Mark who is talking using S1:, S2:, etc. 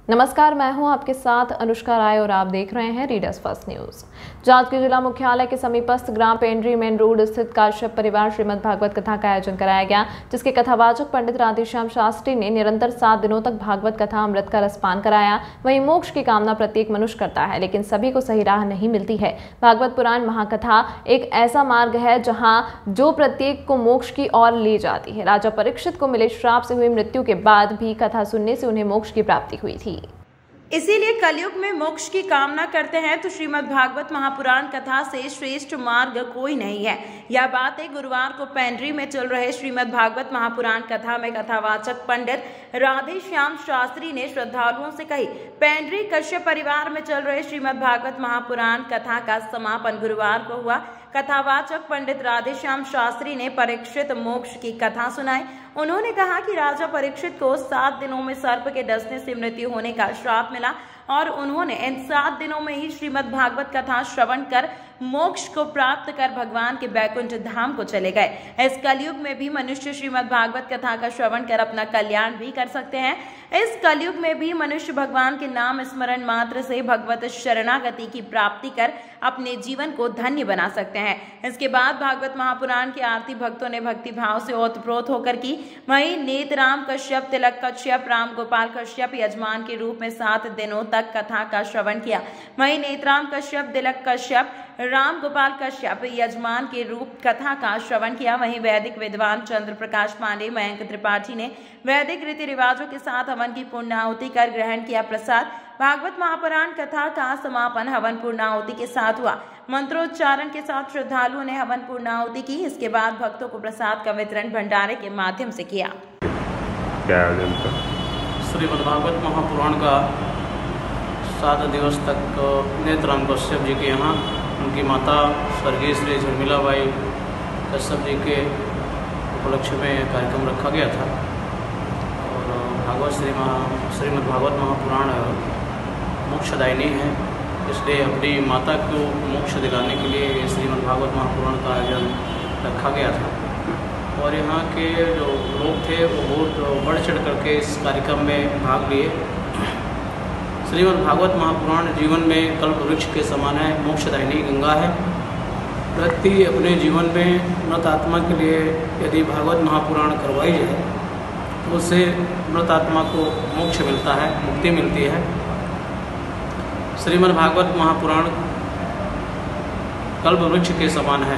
S1: नमस्कार, मैं हूं आपके साथ अनुष्का राय और आप देख रहे हैं रीडर्स फर्स्ट न्यूज। जांजगीर जिला मुख्यालय के समीपस्थ ग्राम पेंड्री मेन रोड स्थित काश्यप परिवार श्रीमद् भागवत कथा का आयोजन कराया गया, जिसके कथावाचक पंडित राधेश्याम शास्त्री ने निरंतर 7 दिनों तक भागवत कथा अमृत का रसपान कराया। वहीं मोक्ष की कामना प्रत्येक मनुष्य करता है, लेकिन सभी को सही राह नहीं मिलती है। भागवत पुराण महाकथा एक ऐसा मार्ग है जहाँ जो प्रत्येक को मोक्ष की ओर ले जाती है। राजा परीक्षित को मिले श्राप से हुई मृत्यु के बाद भी कथा सुनने से उन्हें मोक्ष की प्राप्ति हुई थी।
S2: इसीलिए कलयुग में मोक्ष की कामना करते हैं तो श्रीमद् भागवत महापुराण कथा से श्रेष्ठ मार्ग कोई नहीं है। यह बातें गुरुवार को पेंड्री में चल रहे श्रीमद् भागवत महापुराण कथा में कथावाचक पंडित राधेश्याम शास्त्री ने श्रद्धालुओं से कही। पेंड्री कश्यप परिवार में चल रहे श्रीमद् भागवत महापुराण कथा का समापन गुरुवार को हुआ। कथावाचक पंडित राधेश्याम शास्त्री ने परीक्षित मोक्ष की कथा सुनाई। उन्होंने कहा कि राजा परीक्षित को 7 दिनों में सर्प के डसने से मृत्यु होने का श्राप मिला और उन्होंने इन 7 दिनों में ही श्रीमद् भागवत कथा श्रवण कर मोक्ष को प्राप्त कर भगवान के बैकुंठ धाम को चले गए। इस कलयुग में भी मनुष्य श्रीमद् भागवत कथा का श्रवण कर अपना कल्याण भी कर सकते हैं। इस कलयुग में भी मनुष्य भगवान के नाम स्मरण मात्र से भगवत शरणागति की प्राप्ति कर अपने जीवन को धन्य बना सकते हैं। इसके बाद भागवत महापुराण की आरती भक्तों ने भक्ति भाव से ओतप्रोत होकर की। वहीं नेतराम कश्यप, तिलक कश्यप, राम गोपाल कश्यप यजमान के रूप में 7 दिनों तक कथा का श्रवण किया। वहीं नेतराम कश्यप, तिलक कश्यप, राम गोपाल कश्यप यजमान के रूप कथा का श्रवण किया। वहीं वैदिक विद्वान चंद्र प्रकाश पांडे, मयंक त्रिपाठी ने वैदिक रीति रिवाजों के साथ हवन की पूर्णाहुति कर ग्रहण किया प्रसाद। भागवत महापुराण कथा का समापन हवन पूर्णाहुति के साथ हुआ। मंत्रोच्चारण के साथ श्रद्धालुओं ने हवन पूर्णाहुति की। इसके बाद भक्तों को प्रसाद का वितरण भंडारे के माध्यम से किया।
S3: श्रीमद् भागवत महापुराण का 7 दिवस तक नेतराम कश्यप जी के यहाँ उनकी माता स्वर्गीय श्री झर्मिलाबाई कश्यप जी के उपलक्ष्य में कार्यक्रम रखा गया था। और श्रीमद् भागवत महापुराण मोक्षदायिनी है, इसलिए अपनी माता को मोक्ष दिलाने के लिए श्रीमद् भागवत महापुराण का आयोजन रखा गया था। और यहाँ के जो लोग थे वो बहुत बढ़ चढ़ करके इस कार्यक्रम में भाग लिए। श्रीमद् भागवत महापुराण जीवन में कल्प वृक्ष के समान है, मोक्षदायिनी गंगा है। व्यक्ति अपने जीवन में मृत आत्मा के लिए यदि भागवत महापुराण करवाई जाए तो उससे मृत आत्मा को मोक्ष मिलता है, मुक्ति मिलती है। श्रीमद् भागवत महापुराण कल्प वृक्ष के समान है।